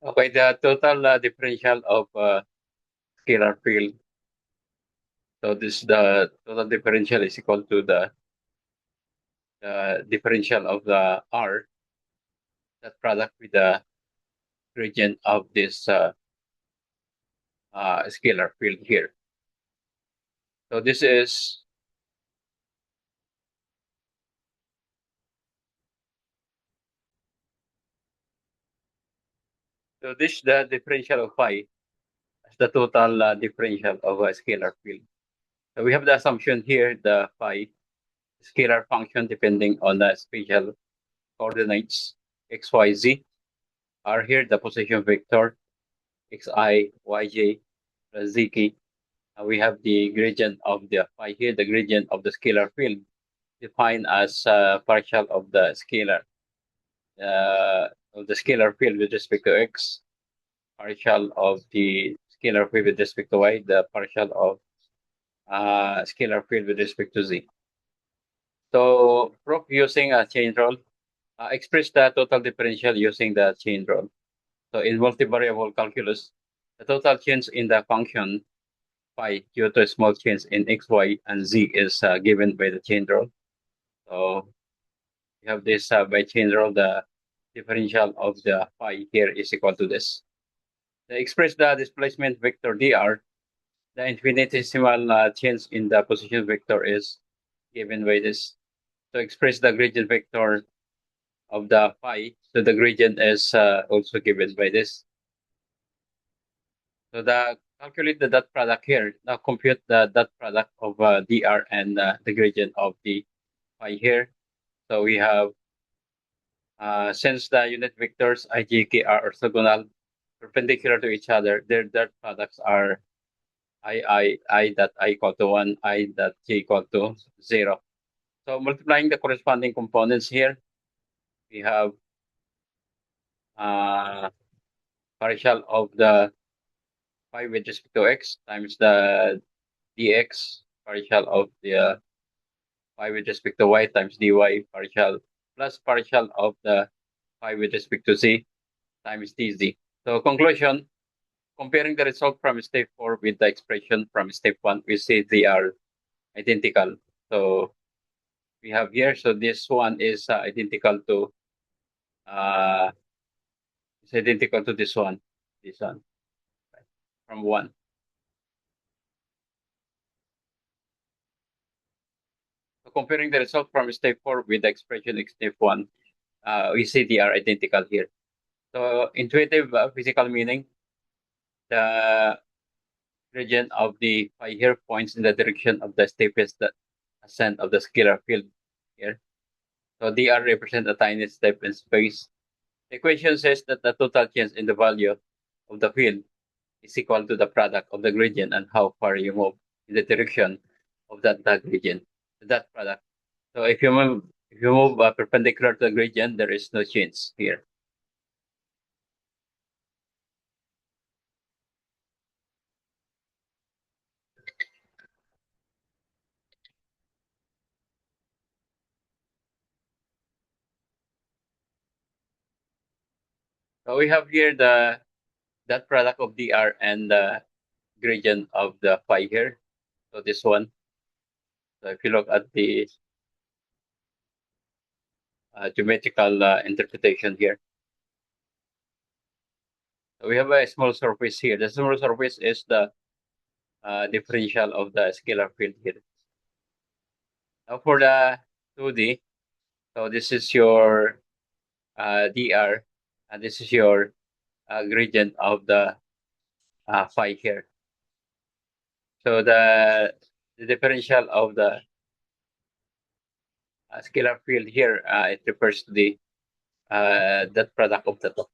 Okay, the total differential of scalar field. So this the total differential is equal to the differential of the R, that product with the gradient of this scalar field here. So this is the differential of phi as the total differential of a scalar field. So we have the assumption here the phi scalar function depending on the spatial coordinates x, y, z are here the position vector xi, yj, plus zk. We have the gradient of the phi here, the gradient of the scalar field defined as partial of the scalar field with respect to x, partial of the scalar field with respect to y, the partial of scalar field with respect to z. So proof using a chain rule, express the total differential using the chain rule. So in multivariable calculus, the total change in the function phi due to small change in x, y, and z is given by the chain rule. So we have this by chain rule, the differential of the phi here is equal to this. To express the displacement vector dr, the infinitesimal change in the position vector is given by this. To express the gradient vector of the phi, so the gradient is also given by this. So calculate the dot product here. Now compute the dot product of dr and the gradient of the phi here. So we have since the unit vectors I, j, k are orthogonal, perpendicular to each other, their dot products are I dot I equal to 1, I dot j equal to 0. So multiplying the corresponding components here, we have partial of the phi with respect to x times the dx, partial of the phi with respect to y times dy, partial plus partial of the phi with respect to z times dz. So conclusion, comparing the result from step 4 with the expression from step 1, we see they are identical. So we have here, so this one is identical to this one, right, from 1. So comparing the result from step 4 with the expression in step 1, we see they are identical here. So intuitive physical meaning, the gradient of the phi here points in the direction of the steepest ascent of the scalar field here. So dr represent a tiny step in space. The equation says that the total change in the value of the field is equal to the product of the gradient and how far you move in the direction of that gradient, that product. So if you move perpendicular to the gradient, there is no change here. So we have here that product of dr and the gradient of the phi here. So this one. So if you look at the geometrical interpretation here, so we have a small surface here. The small surface is the differential of the scalar field here. Now for the 2D, so this is your dr, and this is your gradient of the phi here. So the differential of the scalar field here, it refers to the that product of the top.